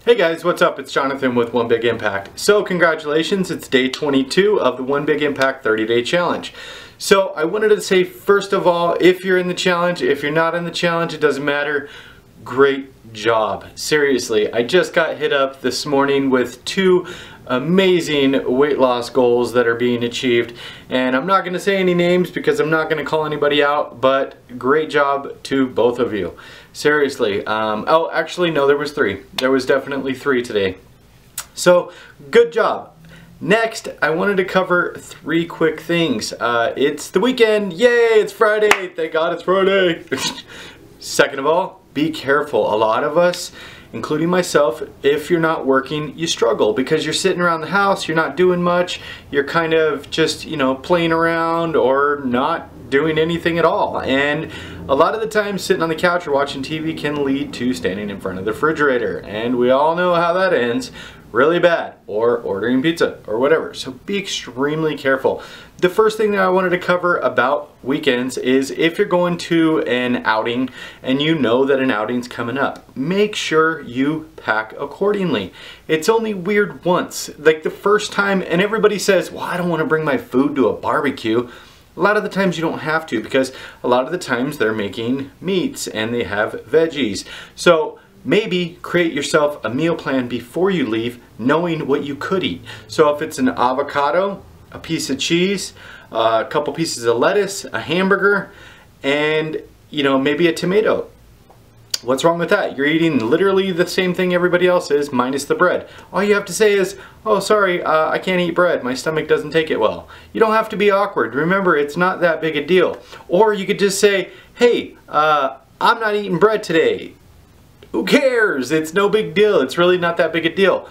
Hey guys, what's up? It's Jonathan with One Big Impact. So congratulations, it's day 22 of the One Big Impact 30-day challenge. So I wanted to say, first of all, if you're in the challenge, if you're not in the challenge, it doesn't matter. Great job. Seriously, I just got hit up this morning with 2 amazing weight loss goals that are being achieved, and I'm not going to say any names because I'm not going to call anybody out, but great job to both of you. Seriously. Oh, actually no, there was 3. There was definitely 3 today. So good job. Next, I wanted to cover 3 quick things. It's the weekend. Yay, it's Friday. Thank God it's Friday. Second of all, be careful. A lot of us, including myself, if you're not working, you struggle because you're sitting around the house, you're not doing much, you're kind of just, playing around or not doing anything at all. And a lot of the time sitting on the couch or watching TV can lead to standing in front of the refrigerator, and we all know how that ends. Really bad, or ordering pizza or whatever. So be extremely careful. The first thing that I wanted to cover about weekends is if you're going to an outing and you know that an outing's coming up, make sure you pack accordingly. It's only weird once, like the first time, and everybody says, well, I don't want to bring my food to a barbecue. A lot of the times you don't have to, because a lot of the times they're making meats and they have veggies. So maybe create yourself a meal plan before you leave, knowing what you could eat. So if it's an avocado, a piece of cheese, a couple pieces of lettuce, a hamburger, and maybe a tomato. What's wrong with that? You're eating literally the same thing everybody else is, minus the bread. All you have to say is, oh sorry, I can't eat bread, my stomach doesn't take it well. You don't have to be awkward. Remember, it's not that big a deal. Or you could just say, hey, I'm not eating bread today. Who cares? It's no big deal. It's really not that big a deal.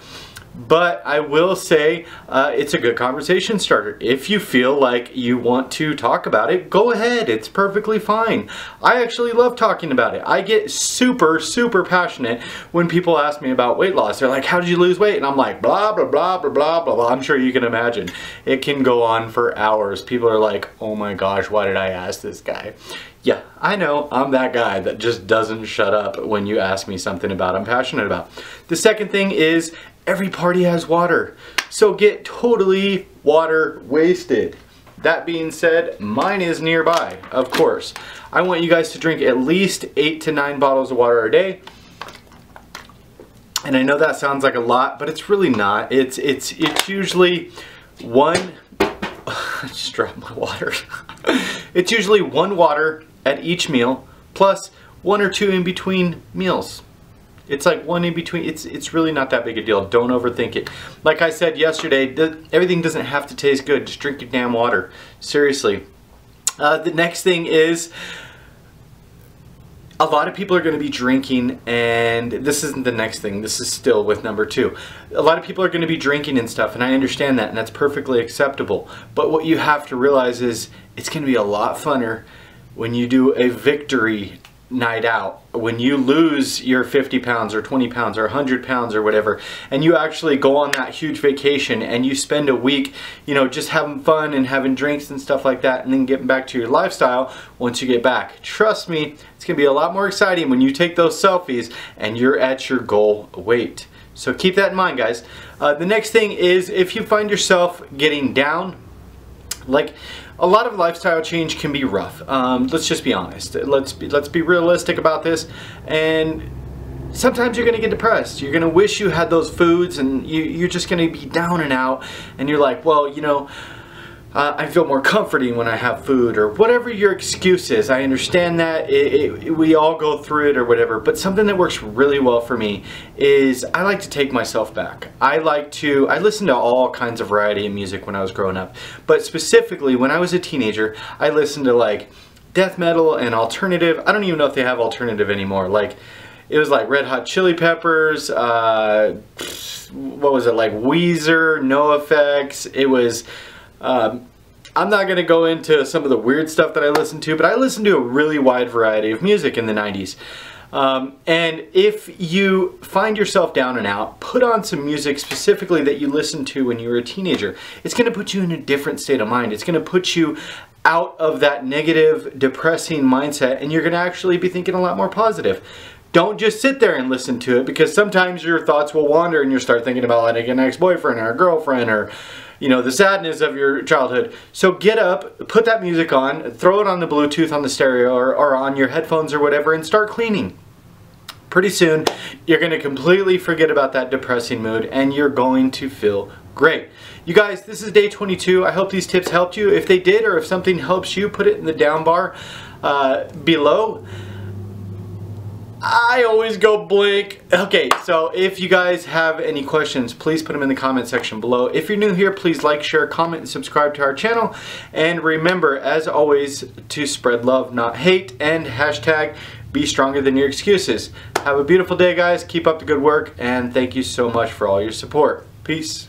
But I will say it's a good conversation starter. If you feel like you want to talk about it, go ahead. It's perfectly fine. I actually love talking about it. I get super, super passionate when people ask me about weight loss. They're like, how did you lose weight? And I'm like, blah, blah, blah, blah, blah, blah, blah. I'm sure you can imagine. It can go on for hours. People are like, oh my gosh, why did I ask this guy? Yeah, I know, I'm that guy that just doesn't shut up when you ask me something about I'm passionate about. The second thing is every party has water, so get totally water wasted. That being said, mine is nearby, of course. I want you guys to drink at least 8 to 9 bottles of water a day. And I know that sounds like a lot, but it's really not. It's usually one. I just dropped my water. It's usually 1 water at each meal, plus 1 or 2 in between meals. It's like 1 in between. It's really not that big a deal. Don't overthink it. Like I said yesterday, everything doesn't have to taste good. Just drink your damn water. Seriously. The next thing is, a lot of people are going to be drinking, and this isn't the next thing. This is still with number 2. A lot of people are going to be drinking and stuff, and I understand that, and that's perfectly acceptable. But what you have to realize is it's going to be a lot funner when you do a victory night out, when you lose your 50 pounds or 20 pounds or 100 pounds or whatever, and you actually go on that huge vacation and you spend a week, just having fun and having drinks and stuff like that, and then getting back to your lifestyle once you get back. Trust me, it's gonna be a lot more exciting when you take those selfies and you're at your goal weight. So keep that in mind, guys. The next thing is, if you find yourself getting down, like, a lot of lifestyle change can be rough. Let's just be honest. Let's be realistic about this. And sometimes you're gonna get depressed. You're gonna wish you had those foods, and you're just gonna be down and out. And you're like, well, I feel more comforting when I have food, or whatever your excuse is. I understand that. We all go through it or whatever, but something that works really well for me is I like to take myself back. I listened to all kinds of variety of music when I was growing up, but specifically when I was a teenager, I listened to like death metal and alternative. I don't even know if they have alternative anymore. Like, it was like Red Hot Chili Peppers, what was it, like Weezer, NoFX. It was I'm not going to go into some of the weird stuff that I listened to, but I listened to a really wide variety of music in the 90s. And if you find yourself down and out, put on some music specifically that you listened to when you were a teenager. It's going to put you in a different state of mind. It's going to put you out of that negative, depressing mindset, and you're going to actually be thinking a lot more positive. Don't just sit there and listen to it, because sometimes your thoughts will wander and you'll start thinking about like an ex-boyfriend or a girlfriend, or you know, the sadness of your childhood. So get up, put that music on, throw it on the Bluetooth on the stereo or on your headphones or whatever, and start cleaning. Pretty soon, you're going to completely forget about that depressing mood and you're going to feel great. You guys, this is day 22. I hope these tips helped you. If they did, or if something helps you, put it in the down bar below. I always go blank. Okay, so if you guys have any questions, please put them in the comment section below. If you're new here, please like, share, comment, and subscribe to our channel. And remember, as always, to spread love, not hate, and hashtag be stronger than your excuses. Have a beautiful day, guys. Keep up the good work, and thank you so much for all your support. Peace.